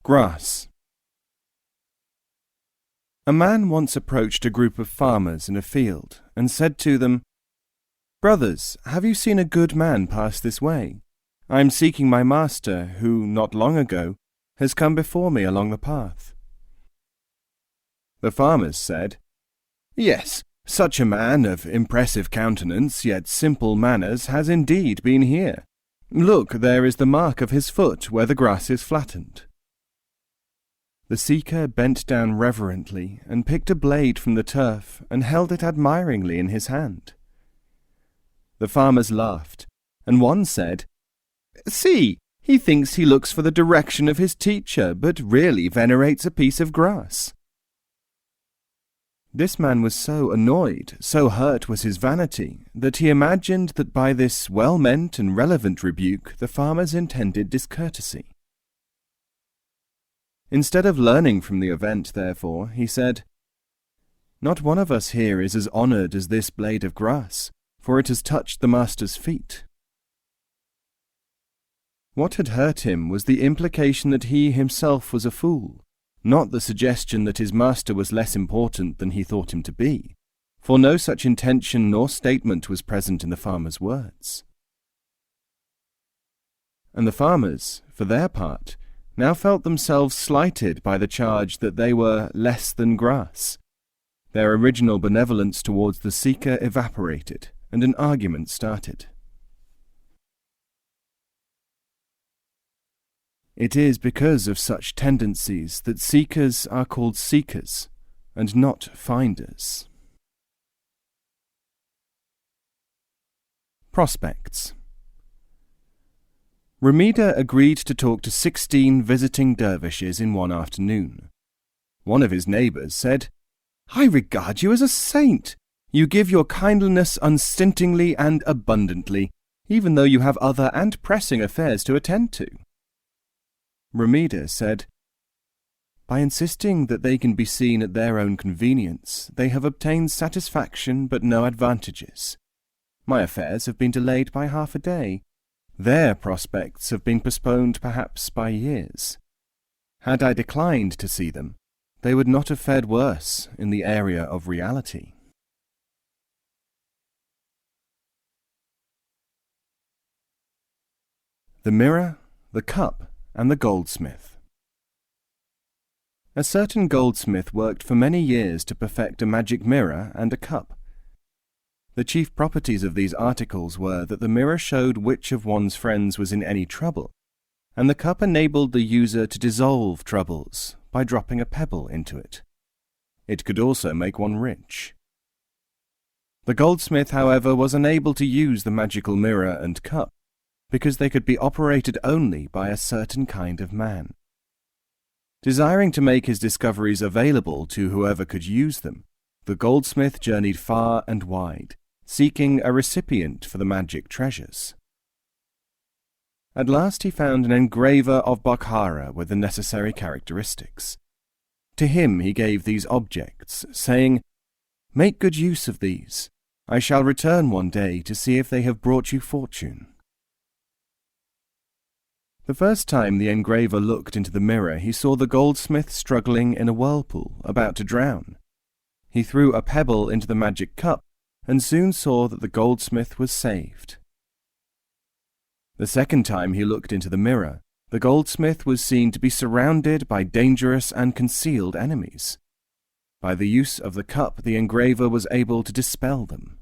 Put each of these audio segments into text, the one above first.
Grass. A man once approached a group of farmers in a field and said to them, "Brothers, have you seen a good man pass this way? I am seeking my master, who, not long ago, has come before me along the path." The farmers said, "Yes, such a man of impressive countenance yet simple manners has indeed been here. Look, there is the mark of his foot where the grass is flattened." The seeker bent down reverently and picked a blade from the turf and held it admiringly in his hand. The farmers laughed, and one said, "See, he thinks he looks for the direction of his teacher, but really venerates a piece of grass." This man was so annoyed, so hurt was his vanity, that he imagined that by this well-meant and relevant rebuke the farmers intended discourtesy. Instead of learning from the event, therefore, he said, "Not one of us here is as honoured as this blade of grass, for it has touched the master's feet." What had hurt him was the implication that he himself was a fool, not the suggestion that his master was less important than he thought him to be, for no such intention nor statement was present in the farmer's words. And the farmers, for their part, now felt themselves slighted by the charge that they were less than grass. Their original benevolence towards the seeker evaporated, and an argument started. It is because of such tendencies that seekers are called seekers, and not finders. Prospects. Ramida agreed to talk to 16 visiting dervishes in one afternoon. One of his neighbours said, "I regard you as a saint. You give your kindliness unstintingly and abundantly, even though you have other and pressing affairs to attend to." Ramida said, "By insisting that they can be seen at their own convenience, they have obtained satisfaction but no advantages. My affairs have been delayed by half a day. Their prospects have been postponed perhaps by years. Had I declined to see them, they would not have fared worse in the area of reality." The mirror, the cup, and the goldsmith. A certain goldsmith worked for many years to perfect a magic mirror and a cup. The chief properties of these articles were that the mirror showed which of one's friends was in any trouble, and the cup enabled the user to dissolve troubles by dropping a pebble into it. It could also make one rich. The goldsmith, however, was unable to use the magical mirror and cup, because they could be operated only by a certain kind of man. Desiring to make his discoveries available to whoever could use them, the goldsmith journeyed far and wide, seeking a recipient for the magic treasures. At last he found an engraver of Bokhara with the necessary characteristics. To him he gave these objects, saying, "Make good use of these. I shall return one day to see if they have brought you fortune." The first time the engraver looked into the mirror, he saw the goldsmith struggling in a whirlpool, about to drown. He threw a pebble into the magic cup, and soon saw that the goldsmith was saved. The second time he looked into the mirror, the goldsmith was seen to be surrounded by dangerous and concealed enemies. By the use of the cup, the engraver was able to dispel them.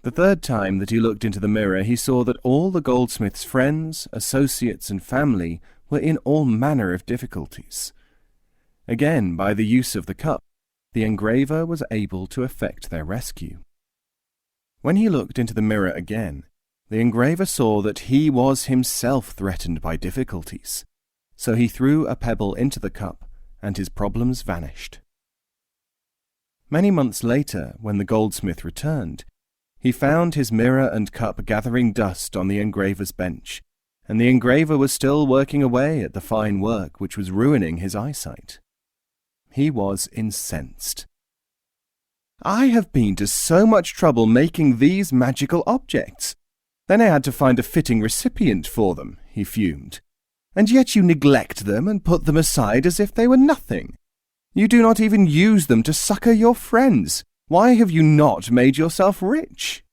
The third time that he looked into the mirror, he saw that all the goldsmith's friends, associates, and family were in all manner of difficulties. Again, by the use of the cup, the engraver was able to effect their rescue. When he looked into the mirror again, the engraver saw that he was himself threatened by difficulties, so he threw a pebble into the cup, and his problems vanished. Many months later, when the goldsmith returned, he found his mirror and cup gathering dust on the engraver's bench, and the engraver was still working away at the fine work which was ruining his eyesight. He was incensed. "I have been to so much trouble making these magical objects. Then I had to find a fitting recipient for them," he fumed. and yet you neglect them and put them aside as if they were nothing. You do not even use them to succour your friends. Why have you not made yourself rich?"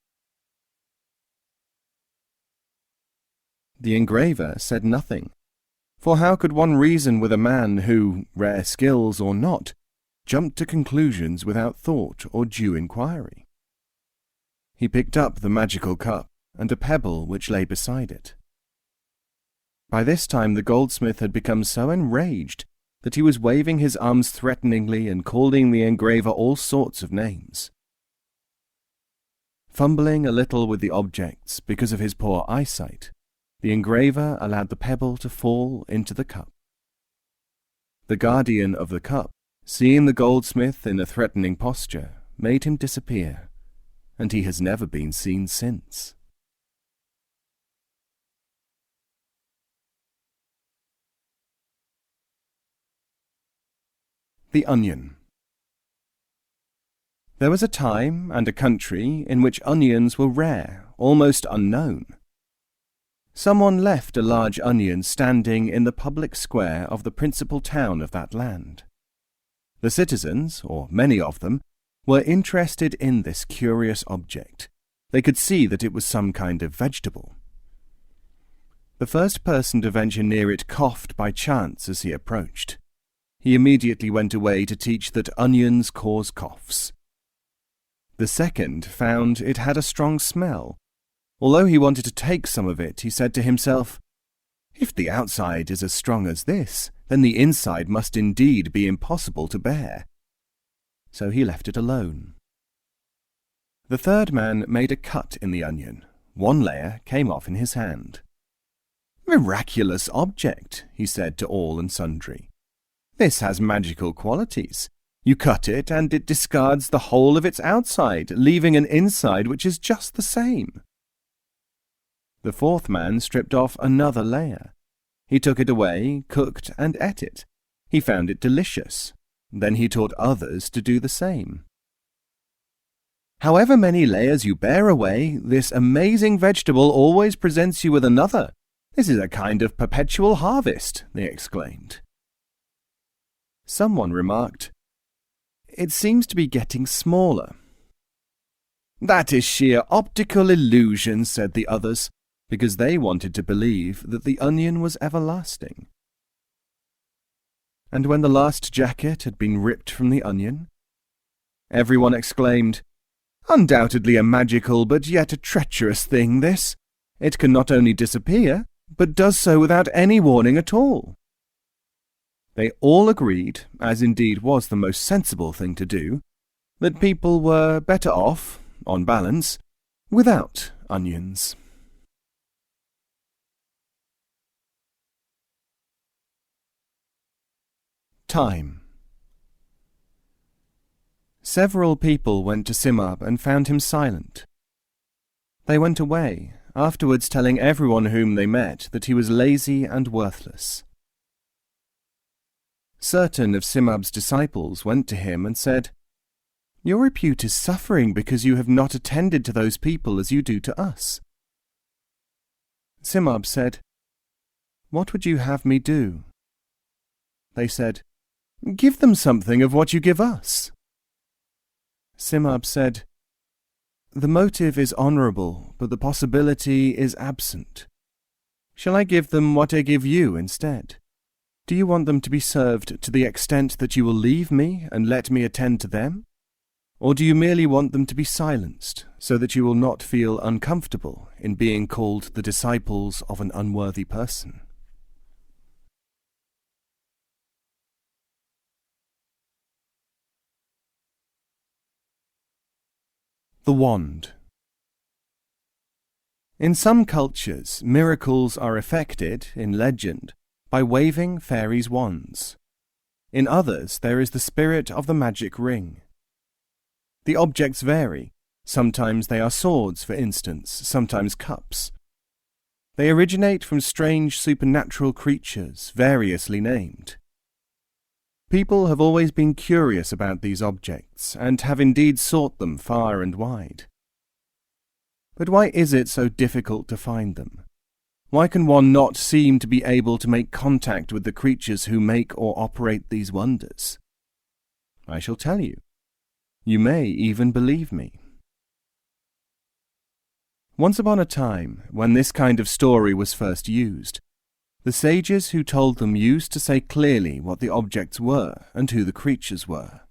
The engraver said nothing, for how could one reason with a man who, rare skills or not, jumped to conclusions without thought or due inquiry? He picked up the magical cup and a pebble which lay beside it. By this time the goldsmith had become so enraged that he was waving his arms threateningly and calling the engraver all sorts of names. Fumbling a little with the objects because of his poor eyesight, the engraver allowed the pebble to fall into the cup. The guardian of the cup, seeing the goldsmith in a threatening posture, made him disappear, and he has never been seen since. The Onion. There was a time and a country in which onions were rare, almost unknown. Someone left a large onion standing in the public square of the principal town of that land. The citizens, or many of them, were interested in this curious object. They could see that it was some kind of vegetable. The first person to venture near it coughed by chance as he approached. He immediately went away to teach that onions cause coughs. The second found it had a strong smell. Although he wanted to take some of it, he said to himself, "If the outside is as strong as this, then the inside must indeed be impossible to bear." So he left it alone. The third man made a cut in the onion. One layer came off in his hand. "Miraculous object," he said to all and sundry. "This has magical qualities. You cut it, and it discards the whole of its outside, leaving an inside which is just the same." The fourth man stripped off another layer. He took it away, cooked, and ate it. He found it delicious. Then he taught others to do the same. "However many layers you bear away, this amazing vegetable always presents you with another. This is a kind of perpetual harvest," they exclaimed. Someone remarked, "It seems to be getting smaller." "That is sheer optical illusion," said the others, because they wanted to believe that the onion was everlasting. And when the last jacket had been ripped from the onion, everyone exclaimed, "Undoubtedly a magical but yet a treacherous thing, this. It can not only disappear, but does so without any warning at all." They all agreed, as indeed was the most sensible thing to do, that people were better off, on balance, without onions. Time. Several people went to Simab and found him silent. They went away, afterwards telling everyone whom they met that he was lazy and worthless. Certain of Simab's disciples went to him and said, "Your repute is suffering because you have not attended to those people as you do to us." Simab said, "What would you have me do?" They said, "Give them something of what you give us." Simab said, "The motive is honourable, but the possibility is absent. Shall I give them what I give you instead? Do you want them to be served to the extent that you will leave me and let me attend to them? Or do you merely want them to be silenced, so that you will not feel uncomfortable in being called the disciples of an unworthy person?" The Wand. In some cultures, miracles are effected, in legend, by waving fairies' wands. In others, there is the spirit of the magic ring. The objects vary. Sometimes they are swords, for instance, sometimes cups. They originate from strange supernatural creatures, variously named. People have always been curious about these objects, and have indeed sought them far and wide. But why is it so difficult to find them? Why can one not seem to be able to make contact with the creatures who make or operate these wonders? I shall tell you. You may even believe me. Once upon a time, when this kind of story was first used, the sages who told them used to say clearly what the objects were and who the creatures were.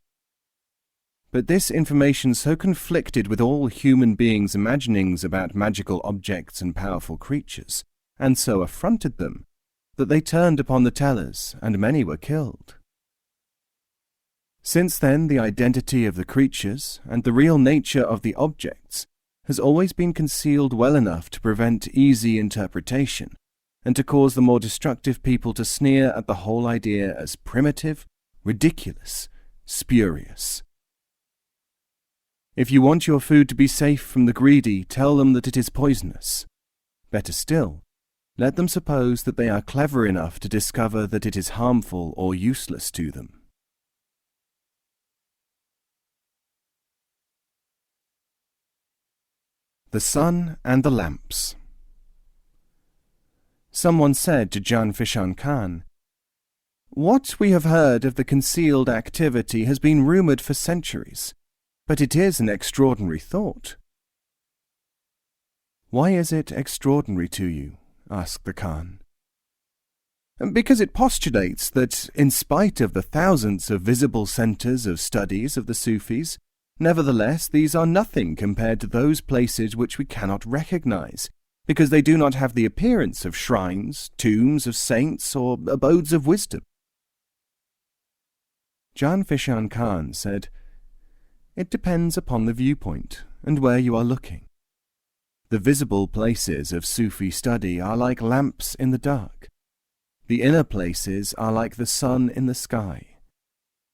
But this information so conflicted with all human beings' imaginings about magical objects and powerful creatures, and so affronted them, that they turned upon the tellers, and many were killed. Since then, the identity of the creatures and the real nature of the objects has always been concealed well enough to prevent easy interpretation, and to cause the more destructive people to sneer at the whole idea as primitive, ridiculous, spurious. If you want your food to be safe from the greedy, tell them that it is poisonous. Better still, let them suppose that they are clever enough to discover that it is harmful or useless to them. The Sun and the Lamps. Someone said to Jan Fishan Khan, "What we have heard of the concealed activity has been rumoured for centuries, but it is an extraordinary thought." "Why is it extraordinary to you?" asked the Khan. "Because it postulates that, in spite of the thousands of visible centres of studies of the Sufis, nevertheless these are nothing compared to those places which we cannot recognize, because they do not have the appearance of shrines, tombs of saints, or abodes of wisdom." Jan Fishan Khan said, "It depends upon the viewpoint and where you are looking. The visible places of Sufi study are like lamps in the dark. The inner places are like the sun in the sky.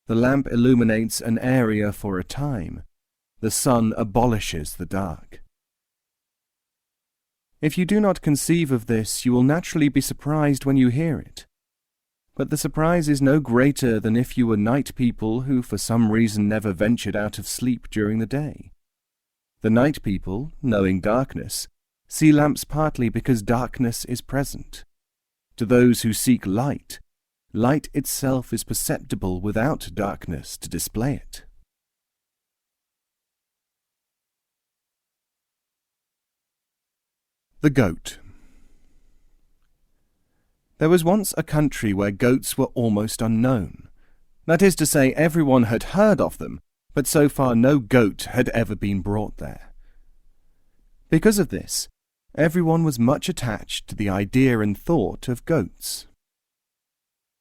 The lamp illuminates an area for a time. The sun abolishes the dark. If you do not conceive of this, you will naturally be surprised when you hear it. But the surprise is no greater than if you were night people who for some reason never ventured out of sleep during the day. The night people, knowing darkness, see lamps partly because darkness is present. To those who seek light, light itself is perceptible without darkness to display it." The Goat. There was once a country where goats were almost unknown. That is to say, everyone had heard of them, but so far no goat had ever been brought there. Because of this, everyone was much attached to the idea and thought of goats.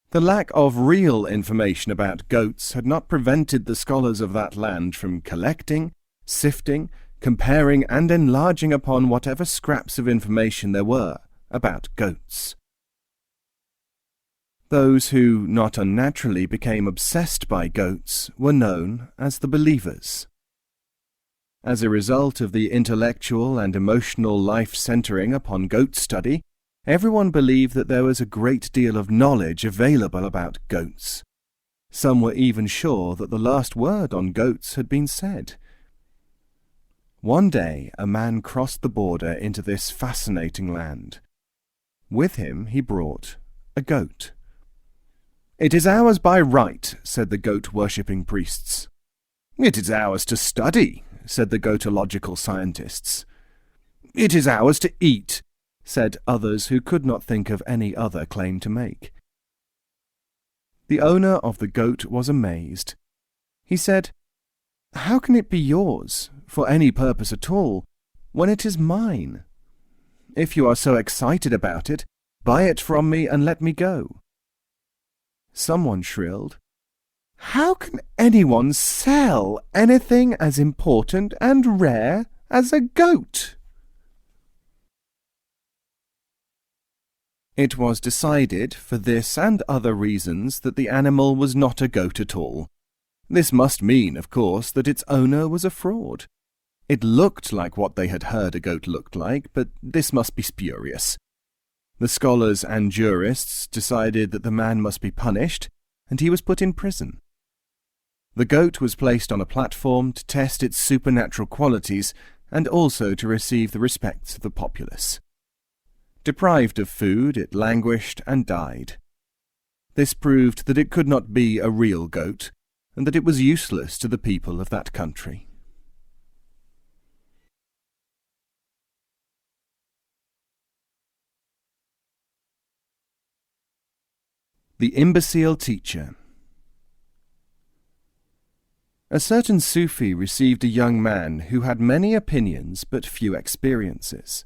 The lack of real information about goats had not prevented the scholars of that land from collecting, sifting, comparing and enlarging upon whatever scraps of information there were about goats. Those who, not unnaturally, became obsessed by goats were known as the believers. As a result of the intellectual and emotional life centering upon goat study, everyone believed that there was a great deal of knowledge available about goats. Some were even sure that the last word on goats had been said. One day a man crossed the border into this fascinating land. With him he brought a goat. "It is ours by right," said the goat-worshipping priests. "It is ours to study," said the goatological scientists. "It is ours to eat," said others who could not think of any other claim to make. The owner of the goat was amazed. He said, "How can it be yours, for any purpose at all, when it is mine? If you are so excited about it, buy it from me and let me go." Someone shrilled, "How can anyone sell anything as important and rare as a goat?" It was decided, for this and other reasons, that the animal was not a goat at all. This must mean, of course, that its owner was a fraud. It looked like what they had heard a goat looked like, but this must be spurious. The scholars and jurists decided that the man must be punished, and he was put in prison. The goat was placed on a platform to test its supernatural qualities and also to receive the respects of the populace. Deprived of food, it languished and died. This proved that it could not be a real goat, and that it was useless to the people of that country. The Imbecile Teacher. A certain Sufi received a young man who had many opinions but few experiences.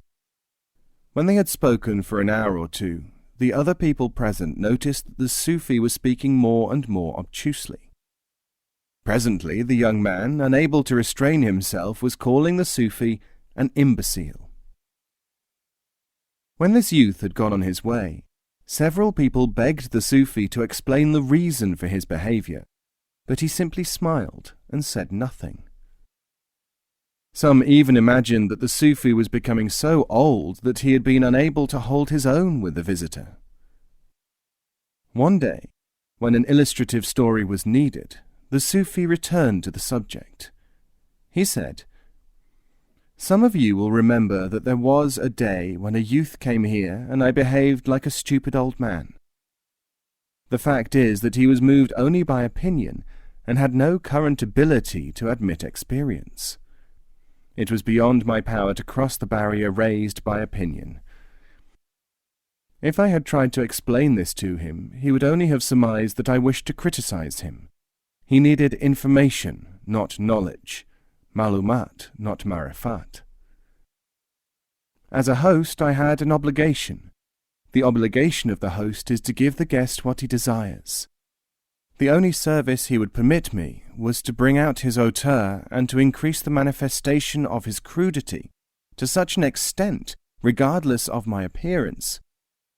When they had spoken for an hour or two, the other people present noticed that the Sufi was speaking more and more obtusely. Presently, the young man, unable to restrain himself, was calling the Sufi an imbecile. When this youth had gone on his way, several people begged the Sufi to explain the reason for his behaviour, but he simply smiled and said nothing. Some even imagined that the Sufi was becoming so old that he had been unable to hold his own with the visitor. One day, when an illustrative story was needed, the Sufi returned to the subject. He said, "Some of you will remember that there was a day when a youth came here and I behaved like a stupid old man. The fact is that he was moved only by opinion and had no current ability to admit experience. It was beyond my power to cross the barrier raised by opinion. If I had tried to explain this to him, he would only have surmised that I wished to criticize him. He needed information, not knowledge, malumat, not marifat. As a host, I had an obligation. The obligation of the host is to give the guest what he desires. The only service he would permit me was to bring out his hauteur and to increase the manifestation of his crudity to such an extent, regardless of my appearance,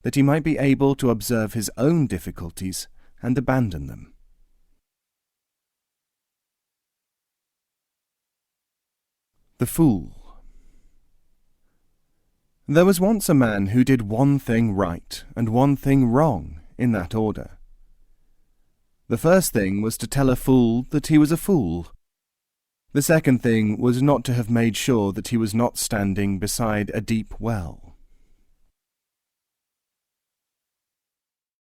that he might be able to observe his own difficulties and abandon them." The Fool. There was once a man who did one thing right and one thing wrong in that order. The first thing was to tell a fool that he was a fool. The second thing was not to have made sure that he was not standing beside a deep well.